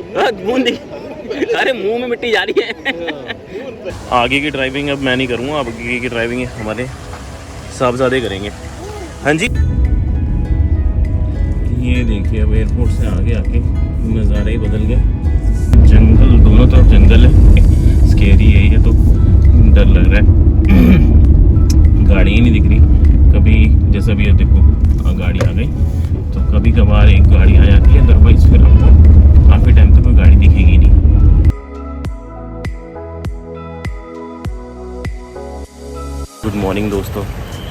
बूंद दिखी। अरे मुंह में मिट्टी जा रही है। आगे की ड्राइविंग अब मैं नहीं करूँगा, अब आगे की ड्राइविंग हमारे साहबजादे करेंगे। हाँ जी, ये देखिए अब एयरपोर्ट से आगे आके नज़ारा ही बदल गया। जंगल, दोनों तरफ जंगल है, स्केरी है ये तो, डर लग रहा है। गाड़ी ही नहीं दिख रही कभी, जैसा भी है देखो गाड़ी आ गई तो कभी कभार एक गाड़ी आ जाती है, अदरवाइज फिर आपको काफ़ी टाइम तक कोई गाड़ी दिखेगी नहीं। गुड मॉर्निंग दोस्तों,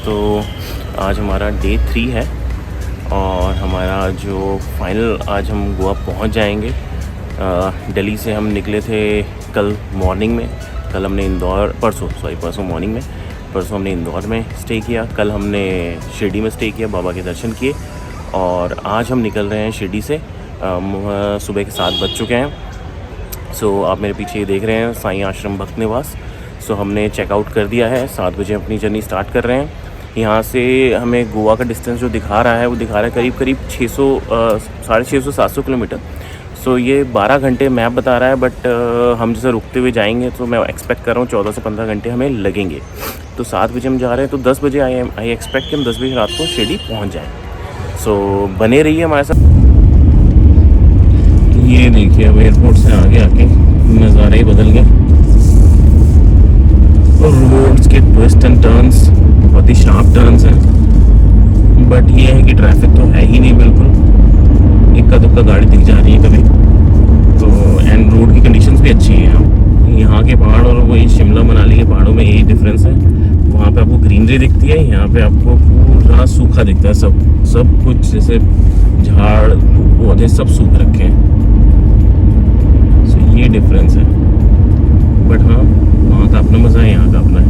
तो आज हमारा डे 3 है और हमारा जो फाइनल, आज हम गोवा पहुंच जाएंगे। दिल्ली से हम निकले थे कल मॉर्निंग में, कल हमने परसों मॉर्निंग में, परसों हमने इंदौर में स्टे किया, कल हमने शिरडी में स्टे किया, बाबा के दर्शन किए और आज हम निकल रहे हैं शिरडी से। सुबह के 7 बज चुके हैं। सो आप मेरे पीछे देख रहे हैं साईं आश्रम भक्त निवास। सो हमने चेकआउट कर दिया है, 7 बजे अपनी जर्नी स्टार्ट कर रहे हैं। यहाँ से हमें गोवा का डिस्टेंस जो दिखा रहा है वो दिखा रहा है करीब 650-700 किलोमीटर। सो ये 12 घंटे मैप बता रहा है, बट हम जैसे रुकते हुए जाएंगे तो मैं एक्सपेक्ट कर रहा हूँ 14 से 15 घंटे हमें लगेंगे। तो 7 बजे हम जा रहे हैं, तो 10 बजे आई एक्सपेक्ट कि हम 10 बजे रात को शिरडी पहुँच जाएँ। सो बने रहिए हमारे साथ। ये देखिए अब एयरपोर्ट से आगे आके नज़ारा ही बदल गया और रोड्स के ट्विस्ट एंड टर्न्स, बहुत ही शार्प टर्न्स हैं, बट ये है कि ट्रैफिक तो है ही नहीं बिल्कुल, इक्का दुक्का गाड़ी दिख जा रही है कभी तो, एंड रोड की कंडीशंस भी अच्छी हैं। यहाँ के पहाड़ और वही शिमला मनाली के पहाड़ों में यही डिफरेंस है, वहाँ पे आपको ग्रीनरी दिखती है, यहाँ पे आपको पूरा सूखा दिखता है, सब कुछ, जैसे झाड़ पौधे सब सूख रखे हैं। सो ये डिफरेंस है, बट हाँ वहाँ का अपना मज़ा है, यहाँ का अपना है।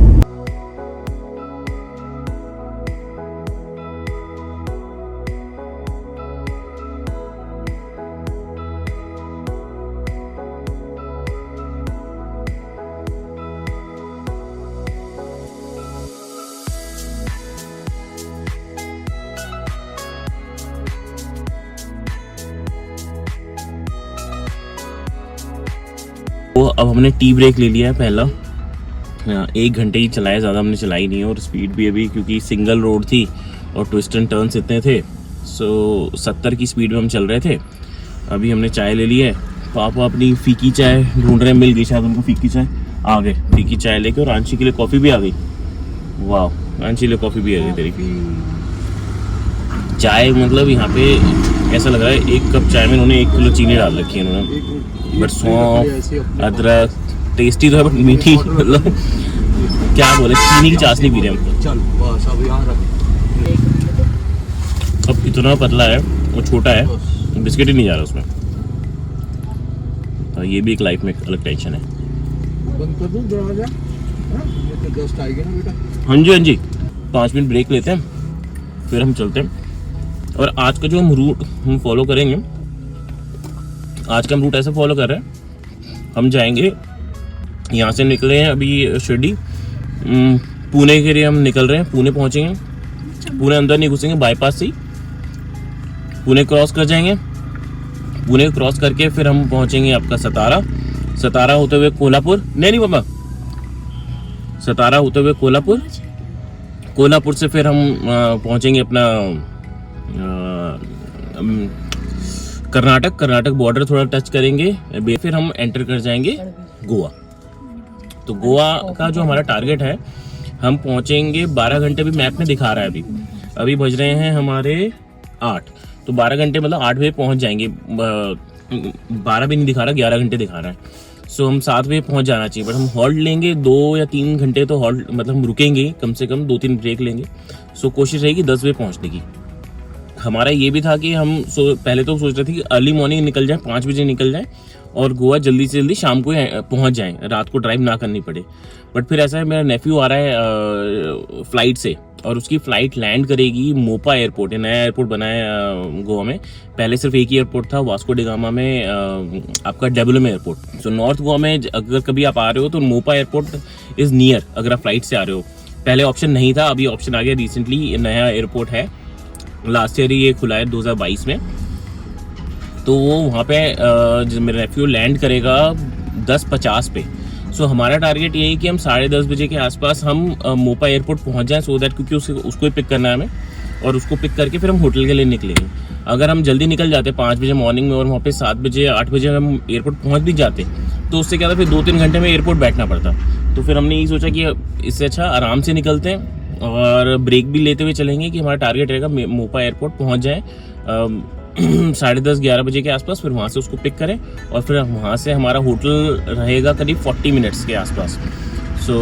तो अब हमने टी ब्रेक ले लिया है पहला, 1 घंटे ही चलाया, ज़्यादा हमने चलाई नहीं है, और स्पीड भी अभी क्योंकि सिंगल रोड थी और ट्विस्ट एंड टर्न्स इतने थे, सो 70 की स्पीड में हम चल रहे थे। अभी हमने चाय ले ली है, पापा अपनी फीकी चाय ढूंढ रहे हैं, मिल गई शायद उनको फीकी चाय, आ गए फीकी चाय लेके, और आंशी के लिए कॉफ़ी भी आ गई। वाह, आंशी के लिए कॉफ़ी भी आ गई तेरी। चाय मतलब यहाँ पे ऐसा लग रहा है 1 कप चाय में इन्होंने 1 किलो चीनी डाल रखी है इन्होंने, बट सौंफ अदरक टेस्टी तो है, बट मीठी, मतलब क्या बोले, चीनी की चाशनी पी रहे हैं हम। अब इतना पतला है और छोटा है, बिस्किट ही नहीं जा रहा उसमें। तो ये भी एक लाइफ में अलग टेंशन है। हाँ जी 5 मिनट ब्रेक लेते हैं, फिर हम चलते हैं। और आज का जो हम रूट हम फॉलो करेंगे, आज का हम रूट ऐसे फॉलो कर रहे हैं, हम जाएंगे, यहाँ से निकले हैं अभी शिरडी, पुणे के लिए हम निकल रहे हैं, पुणे पहुँचेंगे, पुणे अंदर नहीं घुसेंगे, बाईपास से ही पुणे क्रॉस कर जाएंगे, पुणे क्रॉस करके फिर हम पहुँचेंगे आपका सतारा होते हुए कोल्हापुर, नहीं पापा, सतारा होते हुए कोल्हापुर से फिर हम पहुँचेंगे अपना कर्नाटक बॉर्डर थोड़ा टच करेंगे, फिर हम एंटर कर जाएंगे गोवा। तो गोवा का जो हमारा टारगेट है, हम पहुंचेंगे 12 घंटे भी मैप में दिखा रहा है, अभी बज रहे हैं हमारे 8, तो 12 घंटे मतलब 8 बजे पहुंच जाएंगे, 12 भी नहीं दिखा रहा, 11 घंटे दिखा रहा है। सो हम 7 बजे पहुंच जाना चाहिए, बट हम हॉल्ट लेंगे 2 या 3 घंटे, तो हॉल्ट मतलब हम रुकेंगे, कम से कम 2-3 ब्रेक लेंगे। सो कोशिश रहेगी 10 बजे पहुँचने की। हमारा ये भी था कि हम पहले तो सोच रहे थे कि अर्ली मॉर्निंग निकल जाए, 5 बजे निकल जाए और गोवा जल्दी से जल्दी शाम को पहुंच जाएं, रात को ड्राइव ना करनी पड़े। बट फिर ऐसा है, मेरा नेफ्यू आ रहा है फ्लाइट से, और उसकी फ़्लाइट लैंड करेगी मोपा एयरपोर्ट है, नया एयरपोर्ट बना है गोवा में, पहले सिर्फ एक ही एयरपोर्ट था, वास्को डी गामा में आपका W M airport. So north Goa में अगर कभी आप आ रहे हो तो मोपा एयरपोर्ट इज़ नियर, अगर आप फ्लाइट से आ रहे हो। पहले ऑप्शन नहीं था, अभी ऑप्शन आ गया, रिसेंटली नया एयरपोर्ट है, लास्ट ईयर ही ये खुला है 2022 में। तो वो वहाँ पे मेरा रेफ्यू लैंड करेगा 10:50 पे। सो हमारा टारगेट ये है कि हम 10:30 बजे के आसपास हम मोपा एयरपोर्ट पहुँच जाएं, सो दैट क्योंकि उसको ही पिक करना है हमें, और उसको पिक करके फिर हम होटल के लिए निकलेंगे। अगर हम जल्दी निकल जाते 5 बजे मॉर्निंग में और वहाँ पे 7 बजे 8 बजे हम एयरपोर्ट पहुँच भी जाते, तो उससे क्या था, फिर 2-3 घंटे में एयरपोर्ट बैठना पड़ता। तो फिर हमने यही सोचा कि इससे अच्छा आराम से निकलते हैं और ब्रेक भी लेते हुए चलेंगे कि हमारा टारगेट रहेगा मोपा एयरपोर्ट पहुँच जाए 10:30-11 बजे के आसपास, फिर वहाँ से उसको पिक करें और फिर वहाँ से हमारा होटल रहेगा करीब 40 मिनट्स के आसपास। सो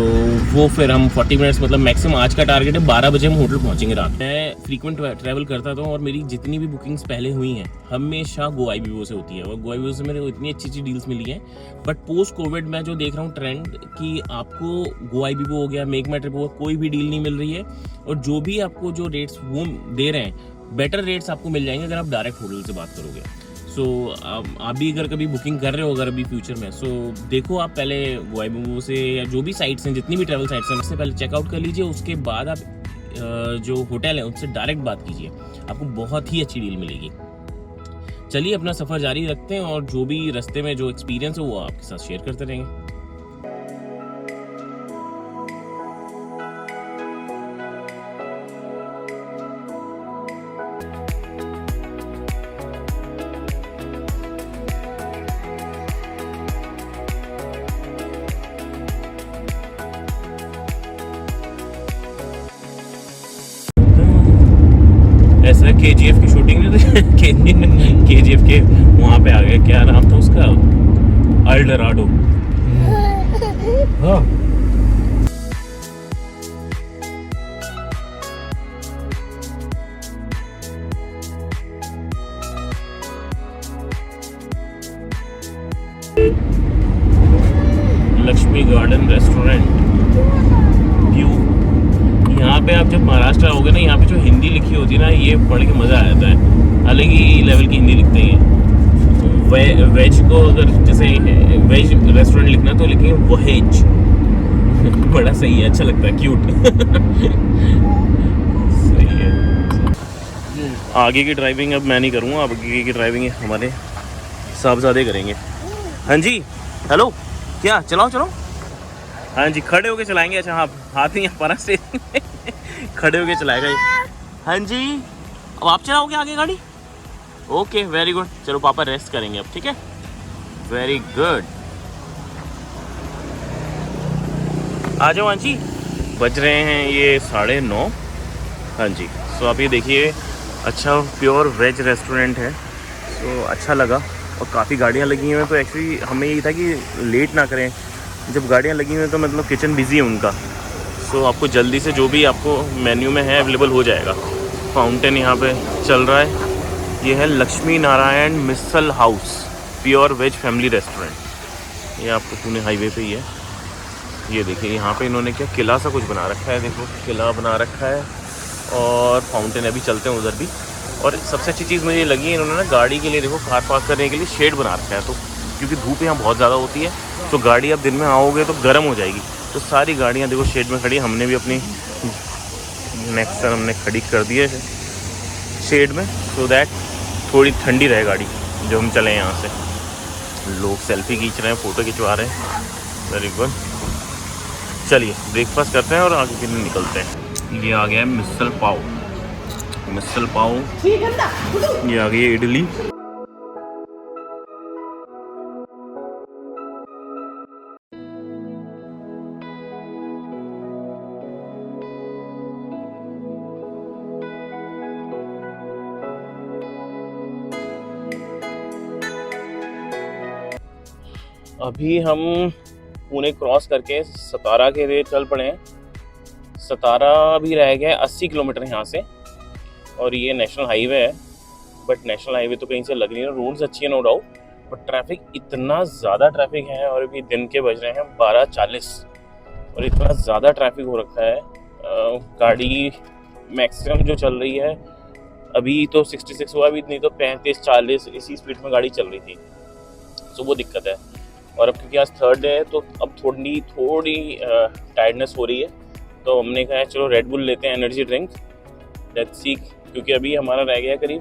वो फिर हम 40 मिनट्स मतलब मैक्सिमम आज का टारगेट है 12 बजे हम होटल पहुँचेंगे रात। मैं फ्रीक्वेंट ट्रैवल करता था और मेरी जितनी भी बुकिंग्स पहले हुई हैं हमेशा GoIbibo से होती है, और GoIbibo से मेरे को इतनी अच्छी डील्स मिली हैं। बट पोस्ट कोविड मैं जो देख रहा हूँ ट्रेंड कि आपको GoIbibo हो गया, मेक माई ट्रिप हो गया, कोई भी डील नहीं मिल रही है, और जो भी आपको जो रेट्स वो दे रहे हैं बेटर रेट्स आपको मिल जाएंगे अगर आप डायरेक्ट होटल से बात करोगे। सो आप भी अगर कभी बुकिंग कर रहे हो अगर अभी फ्यूचर में, सो देखो आप पहले GoIbibo से या जो भी साइट्स हैं, जितनी भी ट्रैवल साइट्स हैं, उससे पहले चेकआउट कर लीजिए। उसके बाद आप जो होटल है उनसे डायरेक्ट बात कीजिए, आपको बहुत ही अच्छी डील मिलेगी। चलिए अपना सफ़र जारी रखते हैं और जो भी रास्ते में जो एक्सपीरियंस है वो आपके साथ शेयर करते रहेंगे। ऐसा KGF की शूटिंग में KGF के वहाँ पे आ गए, क्या नाम था उसका, अल्डोराडो। हाँ लक्ष्मी गार्डन रेस्टोरेंट व्यू। यहाँ पे आप जब महाराष्ट्र आओगे ना, यहाँ पे जो हिंदी लिखी होती है ना, ये पढ़ के मज़ा आ जाता है। अलग ही लेवल की हिंदी लिखते हैं। वेज को अगर जैसे वेज रेस्टोरेंट लिखना तो लिखेंगे वहेज। बड़ा सही है, अच्छा लगता है, क्यूट। सही है। आगे की ड्राइविंग अब मैं नहीं करूँगा, अब आगे की ड्राइविंग हमारे साहबजादे करेंगे। हाँ जी, हेलो, क्या चलाओ चलो। हाँ जी, खड़े होके चलाएंगे। अच्छा हाँ, हाथ नहीं पर से खड़े होके चलाएगा ये। हाँ जी, अब आप चलाओगे आगे गाड़ी? Okay, very good. चलो पापा रेस्ट करेंगे अब, ठीक है, वेरी गुड। आ जाओ। हाँ जी, बज रहे हैं ये 9:30। हाँ जी, सो आप ये देखिए, अच्छा प्योर वेज रेस्टोरेंट है। सो अच्छा लगा, और काफ़ी गाड़ियाँ लगी हुई हैं, तो एक्चुअली हमें यही था कि लेट ना करें। जब गाड़ियाँ लगी हुई हैं तो मतलब किचन बिजी है उनका, सो आपको जल्दी से जो भी आपको मेन्यू में है अवेलेबल हो जाएगा। फाउंटेन यहाँ पे चल रहा है। ये है Lakshmi Narayan Misal house, pure veg family restaurant. ये आपको पुणे हाईवे पे ही है। ये देखिए यहाँ पे इन्होंने क्या किला सा कुछ बना रखा है, देखो किला बना रखा है, और फाउंटेन अभी चलते हैं उधर भी। और सबसे अच्छी चीज़ मुझे ये लगी, इन्होंने ना गाड़ी के लिए देखो कार पार्क करने के लिए शेड बना रखा है। तो क्योंकि धूप यहाँ बहुत ज़्यादा होती है, तो गाड़ी अब दिन में आओगे तो गर्म हो जाएगी, तो सारी गाड़ियाँ देखो शेड में खड़ी। हमने भी अपनी नेक्सट हमने खड़ी कर दी है शेड में, सो दैट थोड़ी ठंडी रहे गाड़ी जो हम चले यहाँ से। लोग सेल्फी खींच रहे हैं, फ़ोटो खिंचवा रहे हैं, वेरी गुड। चलिए ब्रेकफास्ट करते हैं और आगे के लिए निकलते हैं। ये आ गया है मिसल पाव, मिसल पाव। ये आ गई है इडली। अभी हम पुणे क्रॉस करके सतारा के लिए चल पड़े हैं। सतारा भी रह गया है 80 किलोमीटर यहाँ से, और ये नेशनल हाईवे है, बट नेशनल हाईवे तो कहीं से लग नहीं रहा। रोड्स अच्छी है नो डाउट, बट ट्रैफिक इतना ज़्यादा ट्रैफिक है, और अभी दिन के बज रहे हैं 12:40, और इतना ज़्यादा ट्रैफिक हो रखा है। गाड़ी मैक्सिमम जो चल रही है अभी तो 66 हुआ, अभी नहीं तो 35-40 इसी स्पीड में गाड़ी चल रही थी, तो वो दिक्कत है। और अब क्योंकि आज थर्ड डे है तो अब थोड़ी टायर्डनेस हो रही है, तो हमने कहा चलो रेड बुल लेते हैं, एनर्जी ड्रिंक, लेट्स सी। क्योंकि अभी हमारा रह गया करीब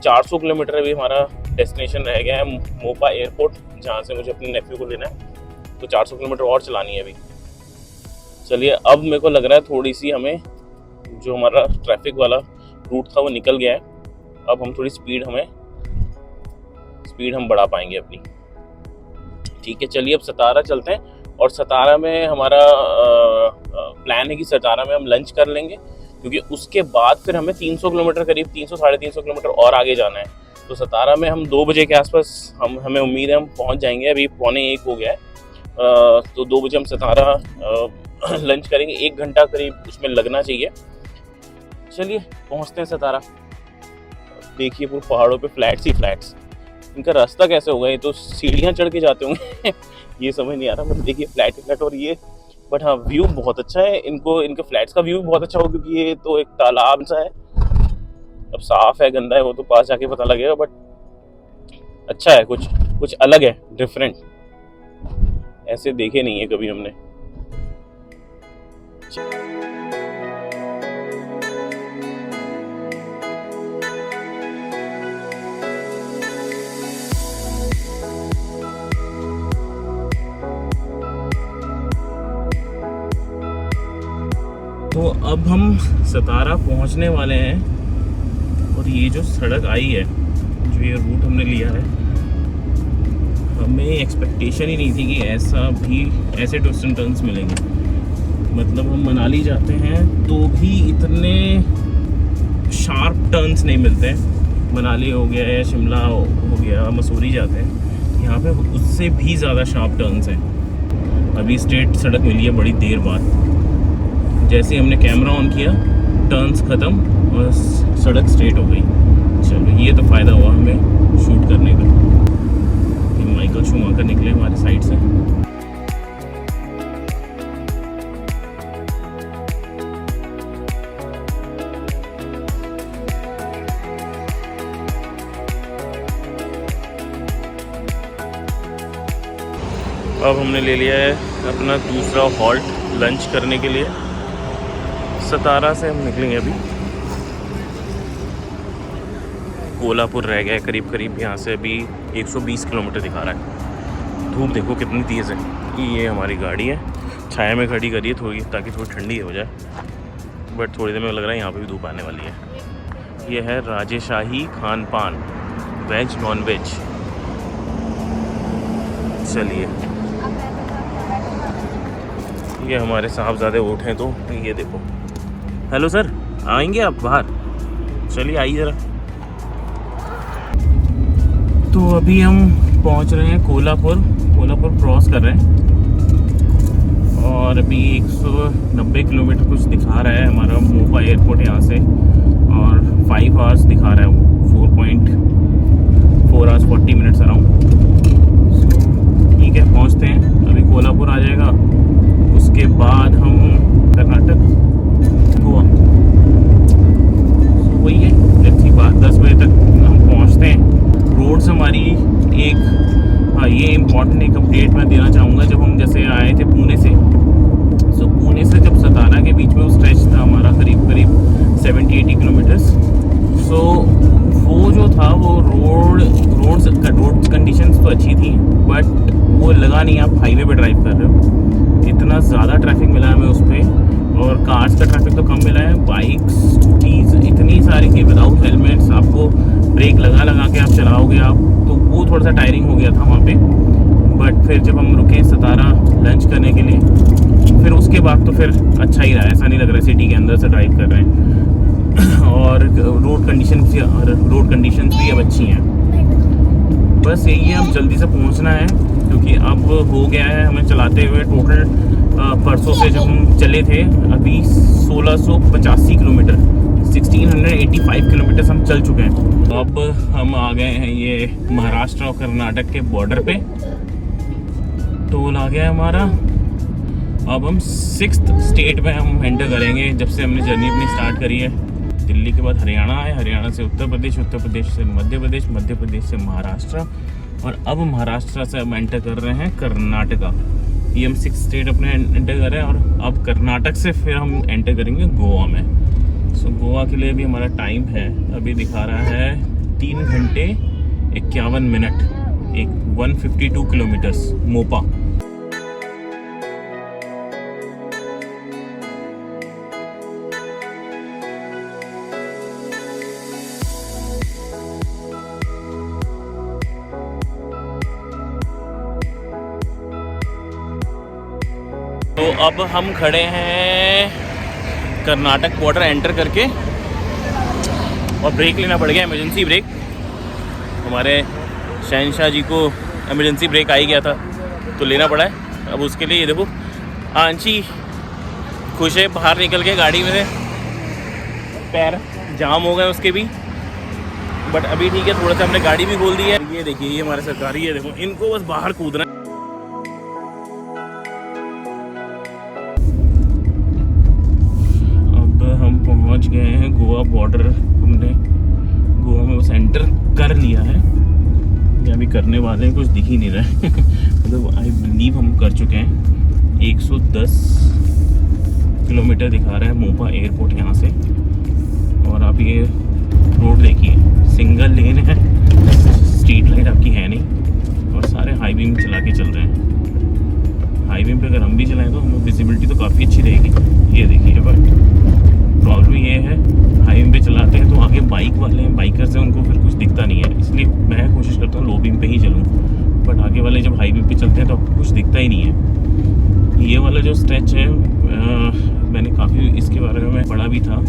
400 किलोमीटर अभी हमारा डेस्टिनेशन रह गया है मोपा एयरपोर्ट, जहाँ से मुझे अपने नेफ्यू को लेना है। तो 400 किलोमीटर और चलानी है अभी। चलिए, अब मेरे को लग रहा है थोड़ी सी हमें जो हमारा ट्रैफिक वाला रूट था वो निकल गया है। अब हम थोड़ी स्पीड हम बढ़ा पाएंगे अपनी। ठीक है, चलिए अब सतारा चलते हैं। और सतारा में हमारा प्लान है कि सतारा में हम लंच कर लेंगे, क्योंकि उसके बाद फिर हमें 300 किलोमीटर करीब 300 साढ़े 300 किलोमीटर और आगे जाना है। तो सतारा में हम 2 बजे के आसपास हमें उम्मीद है हम पहुंच जाएंगे। अभी 12:45 हो गया है। तो 2 बजे हम सतारा लंच करेंगे। 1 घंटा करीब उसमें लगना चाहिए। चलिए पहुंचते हैं सतारा। देखिए पूरे पहाड़ों पे फ्लैट्स ही फ्लैट्स। इनका रास्ता कैसे होगा? ये तो सीढ़ियाँ चढ़ के जाते होंगे ये समझ नहीं आ रहा। मतलब देखिए फ्लैट ही फ्लैट और ये, बट हाँ व्यू बहुत अच्छा है। इनके फ्लैट्स का व्यू बहुत अच्छा हो, क्योंकि ये तो एक तालाब सा है। अब साफ है गंदा है वो तो पास जाके पता लगेगा, बट अच्छा है, कुछ अलग है, डिफरेंट। ऐसे देखे नहीं है कभी हमने। तो अब हम सतारा पहुंचने वाले हैं। और ये जो सड़क आई है, जो ये रूट हमने लिया है, हमें एक्सपेक्टेशन ही नहीं थी कि ऐसे ट्विस्ट एंड टर्न्स मिलेंगे। मतलब हम मनाली जाते हैं तो भी इतने शार्प टर्न्स नहीं मिलते हैं। मनाली हो गया या शिमला हो गया, मसूरी जाते हैं, यहाँ पे उससे भी ज़्यादा शार्प टर्न्स हैं। अभी स्ट्रेट सड़क मिली है बड़ी देर बाद। जैसे ही हमने कैमरा ऑन किया, टर्न्स ख़त्म और सड़क स्ट्रेट हो गई। चलो ये तो फ़ायदा हुआ हमें शूट करने का। ये माइकल शूमाकर निकले हमारे साइड से। अब हमने ले लिया है अपना दूसरा हॉल्ट लंच करने के लिए। सतारा से हम निकलेंगे अभी। कोल्हापुर रह गया है करीब यहाँ से अभी 120 किलोमीटर दिखा रहा है। धूप देखो कितनी तेज़ है। ये हमारी गाड़ी है, छाया में खड़ी करिए थोड़ी, ताकि थोड़ी ठंडी हो जाए। बट थोड़ी देर में लग रहा है यहाँ पे भी धूप आने वाली है। ये है राजेशाही खान पान, वेज नॉन वेज। चलिए, ये हमारे साहबजादे ऊँट हैं। तो ये देखो। हेलो सर, आएंगे आप बाहर? चलिए आइए ज़रा। तो अभी हम पहुंच रहे हैं कोल्हापुर क्रॉस कर रहे हैं। और अभी 190 किलोमीटर कुछ दिखा रहा है हमारा मोपा एयरपोर्ट यहाँ से। और 5 आवर्स दिखा रहा है वो, 4 आवर्स 40 मिनट्स अराउंड। ठीक है, पहुँचते हैं। अभी कोल्हापुर आ जाएगा, उसके बाद हम कर्नाटक, गोवा। तो वही है, अच्छी बात। 10 बजे तक हम पहुंचते हैं। रोड्स हमारी ये इम्पॉर्टेंट एक अपडेट मैं देना चाहूँगा। जब हम जैसे आए थे पुणे से, सो पुणे से जब सतारा के बीच में वो स्ट्रेच था हमारा करीब 70-80 किलोमीटर्स। सो वो जो था वो रोड कंडीशंस तो अच्छी थी, बट वो लगा नहीं आप हाईवे पे ड्राइव कर रहे हो। इतना ज़्यादा ट्रैफिक मिला है हमें उस पर। और कार्स का ट्रैफिक तो कम मिला है, बाइक्स स्कूटीज इतनी सारी कि विदाउट हेलमेट्स आपको ब्रेक लगा के आप चलाओगे आप, तो वो थोड़ा सा टायरिंग हो गया था वहाँ पे। बट फिर जब हम रुके सतारा लंच करने के लिए, फिर उसके बाद तो फिर अच्छा ही रहा। ऐसा नहीं लग रहा सिटी के अंदर से ड्राइव कर रहे हैं। और रोड कंडीशंस भी अब अच्छी हैं। बस यही है, अब जल्दी से पहुँचना है, क्योंकि अब हो गया है हमें चलाते हुए टोटल परसों से जब हम चले थे अभी 1685 किलोमीटर, 1685 किलोमीटर हम चल चुके हैं। अब हम आ गए हैं ये महाराष्ट्र और कर्नाटक के बॉर्डर पे। टोल आ गया है हमारा। अब हम 6th स्टेट में हम एंटर करेंगे, जब से हमने जर्नी अपनी स्टार्ट करी है। दिल्ली के बाद हरियाणा है, हरियाणा से उत्तर प्रदेश, उत्तर प्रदेश से मध्य प्रदेश, मध्य प्रदेश से महाराष्ट्र, और अब महाराष्ट्र से हम एंटर कर रहे हैं कर्नाटका। ये हम 6 स्टेट अपने एंटर कर रहे हैं। और अब कर्नाटक से फिर हम एंटर करेंगे गोवा में। सो गोवा के लिए भी हमारा टाइम है, अभी दिखा रहा है 3 घंटे 51 मिनट, एक 152 किलोमीटर्स मोपा। तो अब हम खड़े हैं कर्नाटक बॉर्डर एंटर करके और ब्रेक लेना पड़ गया, इमरजेंसी ब्रेक। हमारे शहनशाह जी को इमरजेंसी ब्रेक आ ही गया था तो लेना पड़ा है। अब उसके लिए ये देखो आंची खुश है, बाहर निकल के गाड़ी में से पैर जाम हो गए उसके भी, बट अभी ठीक है, थोड़ा सा हमने गाड़ी भी खोल दी है। ये देखिए ये हमारे सरकारी, ये देखो इनको बस बाहर कूदना है। पहुंच गए हैं गोवा बॉर्डर, हमने गोवा में बस एंटर कर लिया है या अभी करने वाले हैं, कुछ दिख ही नहीं रहा है मतलब आई बिलीव हम कर चुके हैं। 110 किलोमीटर दिखा रहा है मोपा एयरपोर्ट यहाँ से। और आप ये रोड देखिए, सिंगल लेन है, स्ट्रीट लाइट आपकी है नहीं और सारे हाईवे में चला के चल रहे हैं। हाईवे पे अगर हम भी चलाएं तो हमें विजिबिलिटी तो काफ़ी अच्छी रहेगी। ये देखिए बट प्रॉब्लम ये है हाईवे पे चलाते हैं तो आगे बाइक वाले हैं, बाइकर्स हैं, उनको फिर कुछ दिखता नहीं है, इसलिए मैं कोशिश करता हूँ लो बीम पे ही चलूँ। बट आगे वाले जब हाईवे पे चलते हैं तो आपको कुछ दिखता ही नहीं है। ये वाला जो स्ट्रेच है मैंने काफ़ी इसके बारे में पढ़ा भी था।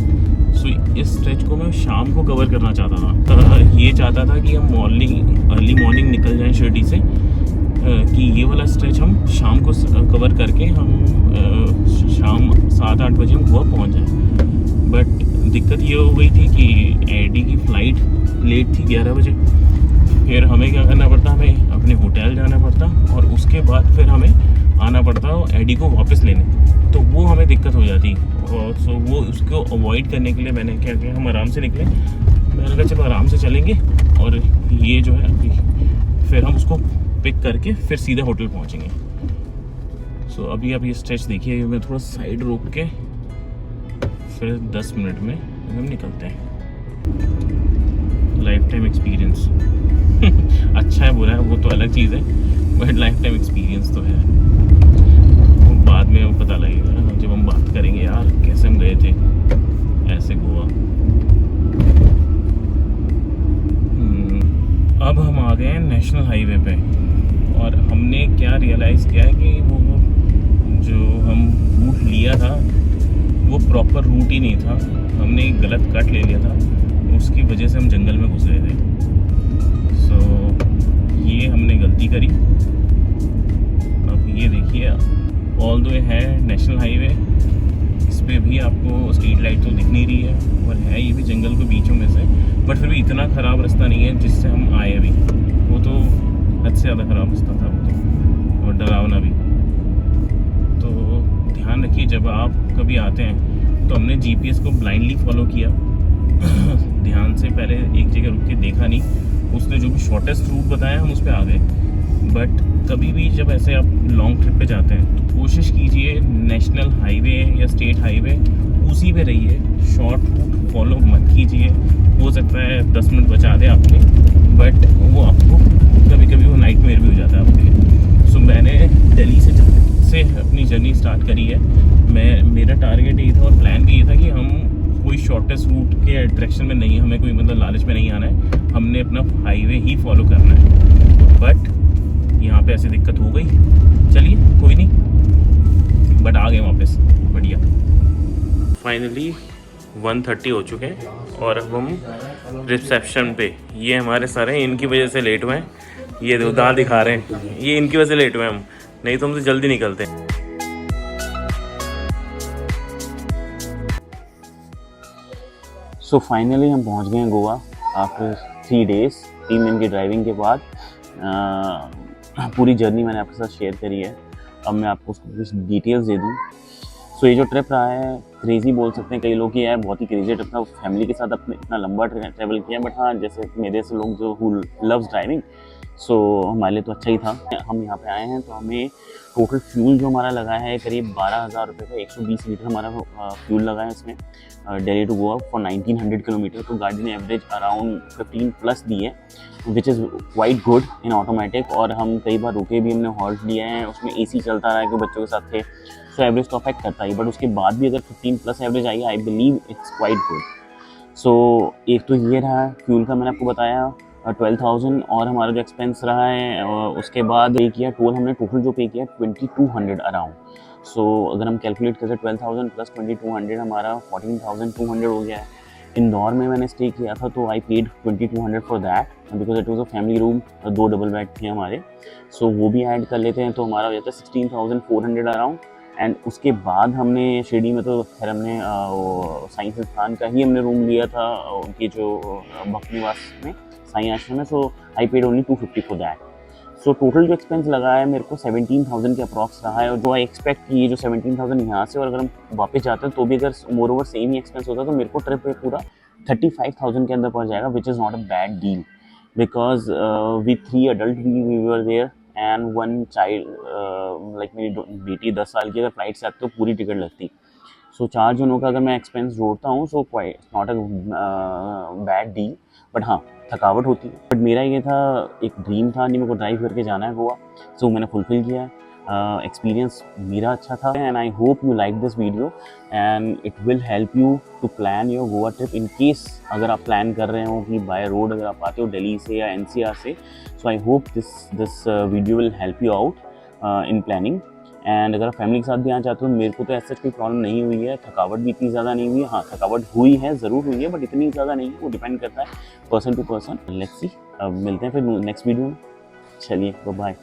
सो इस स्ट्रेच को मैं शाम को कवर करना चाहता था। ये चाहता था कि हम अर्ली मॉर्निंग निकल जाएँ शिरडी से, कि ये वाला स्ट्रेच हम शाम को कवर करके हम शाम 7-8 बजे हम गोवा पहुँच जाएँ। बट दिक्कत ये हो गई थी कि एडी की फ़्लाइट लेट थी 11 बजे। फिर हमें क्या करना पड़ता, हमें अपने होटल जाना पड़ता और उसके बाद फिर हमें आना पड़ता एडी को वापस लेने, तो वो हमें दिक्कत हो जाती। और सो वो उसको अवॉइड करने के लिए मैंने क्या किया, हम आराम से निकले। मैंने कहा चलो आराम से चलेंगे और ये जो है फिर हम उसको पिक करके फिर सीधे होटल पहुँचेंगे। सो अभी आप ये स्ट्रेच देखिए, मैं थोड़ा साइड रोक के फिर 10 मिनट में हम निकलते हैं। लाइफ टाइम एक्सपीरियंस अच्छा है बुरा है वो तो अलग चीज़ है, बट लाइफ टाइम एक्सपीरियंस तो है। वो बाद में हमें पता लगेगा जब हम बात करेंगे यार कैसे हम गए थे ऐसे गोवा। अब हम आ गए हैं नेशनल हाईवे पे और हमने क्या रियलाइज़ किया है कि वो जो हम रूट लिया था वो प्रॉपर रूट ही नहीं था, हमने एक गलत कट ले लिया था, उसकी वजह से हम जंगल में घुस गए थे। सो ये हमने गलती करी। अब ये देखिए ऑल द वे है नेशनल हाईवे, इस पर भी आपको स्ट्रीट लाइट तो दिख नहीं रही है और है ये भी जंगल के बीचों में से, बट फिर भी इतना ख़राब रास्ता नहीं है जिससे हम आए अभी। वो तो हद से ज़्यादा ख़राब रास्ता था वो तो, और डरावना भी। तो ध्यान रखिए जब आप कभी आते हैं तो हमने जीपीएस को ब्लाइंडली फॉलो किया ध्यान से, पहले एक जगह रुक के देखा नहीं, उसने जो भी शॉर्टेस्ट रूट बताया हम उस पर आ गए। बट कभी भी जब ऐसे आप लॉन्ग ट्रिप पे जाते हैं तो कोशिश कीजिए नेशनल हाईवे या स्टेट हाईवे उसी पे रहिए, शॉर्ट रूट फॉलो मत कीजिए। हो सकता है 10 मिनट बचा दे आपके, बट वो आपको कभी कभी वो नाइटमेयर भी हो जाता है आपके लिए। सो मैंने दिल्ली से अपनी जर्नी स्टार्ट करी है। मेरा टारगेट ये था और प्लान भी ये था कि हम कोई शॉर्टेस्ट रूट के डायरेक्शन में नहीं, हमें कोई मतलब लालच में नहीं आना है, हमने अपना हाईवे ही फॉलो करना है। बट यहाँ पे ऐसी दिक्कत हो गई, चलिए कोई नहीं, बट आ गए वापस बढ़िया। फाइनली 1:30 हो चुके हैं और अब हम रिसेप्शन पे, ये हमारे सारे इनकी वजह से लेट हुए हैं, ये उधार दिखा रहे हैं, ये इनकी वजह से लेट हुए हैं हम, नहीं तो हमसे जल्दी निकलते हैं। सो फाइनली हम पहुंच गए हैं गोवा आफ्टर 3 डेज़, 3 दिन की ड्राइविंग के बाद। पूरी जर्नी मैंने आपके साथ शेयर करी है, अब मैं आपको उसको कुछ डिटेल्स दे दूँ। सो ये जो ट्रिप रहा है क्रेज़ी बोल सकते हैं कई लोग, ये है बहुत ही क्रेज़ी ट्रिप था। फैमिली के साथ अपने इतना लंबा ट्रैवल किया, बट हाँ जैसे मेरे से लोग जो हु लव्स ड्राइविंग, सो हमारे लिए तो अच्छा ही था। हम यहाँ पे आए हैं तो हमें टोटल फ्यूल जो हमारा लगा है करीब 12,000 रुपये का, 120 लीटर हमारा फ्यूल लगा है इसमें, Delhi to Goa for 1900 kilometre. तो गाड़ी ने एवरेज अराउंड 15 प्लस दी है, which is quite good in automatic. और हम कई बार रुके भी, हमने हॉल्ट लिए हैं, उसमें AC चलता रहा है क्योंकि बच्चों के साथ थे, सो एवरेज तो अफेक्ट करता ही, बट उसके बाद भी अगर 15 प्लस एवरेज आई, I believe it's quite good. So एक तो ये रहा फ्यूल का, मैंने आपको बताया 12,000। और हमारा जो एक्सपेंस रहा है उसके बाद पे किया टोल, हमने टोटल जो पे किया 2200 अराउंड। सो अगर हम कैलकुलेट करें 12,000 प्लस 2200 हमारा 14,200 हो गया है। इंदौर में मैंने स्टे किया था तो I paid 2200 for that because it was a family room, 2 double bed थे हमारे। सो वो भी ऐड कर लेते हैं तो हमारा हो जाता है 16,400 अराउंड। एंड उसके बाद हमने शिरडी में तो खैर हमने साईं संस्थान का ही हमने रूम लिया था, उनके जो भक्त निवास में साईं आश्रम में। So I paid only 250 for that. So total जो एक्सपेंस लगा है मेरे को 17,000 के अप्रॉक्स रहा है। और जो आई एक्सपेक्ट कि ये जो 17,000 यहाँ से, और अगर हम वापस जाते हैं तो भी अगर मोर ओवर सेम ही एक्सपेंस होता तो मेरे को ट्रिप पे पूरा 35,000 के अंदर पहुँच जाएगा, which is not a bad deal because we 3 adult we were there and 1 child. Like मेरी बेटी 10 साल की, अगर फ्लाइट से आती तो पूरी टिकट लगती। सो 4 जनों का अगर मैं एक्सपेंस जोड़ता हूँ so quite not a bad deal. But हाँ, थकावट होती है, बट मेरा ये था, एक ड्रीम था, नहीं मेरे को ड्राइव करके जाना है गोवा, सो मैंने फुलफिल किया है। एक्सपीरियंस मेरा अच्छा था and I hope you like this video and it will help you to plan your Goa trip. In case अगर आप प्लान कर रहे हो कि बाय रोड अगर आप आते हो दिल्ली से या NCR से, so I hope this video will help you out in planning. And अगर आप फैमिली के साथ भी आना चाहते हो, मेरे को तो ऐसा कोई प्रॉब्लम नहीं हुई है, थकावट भी इतनी ज़्यादा नहीं हुई है। हाँ, थकावट हुई है, ज़रूर हुई है, बट इतनी ज़्यादा नहीं है, वो डिपेंड करता है person to person. Let's see, अब मिलते हैं फिर नेक्स्ट वीडियो में। चलिए, बाय बाय।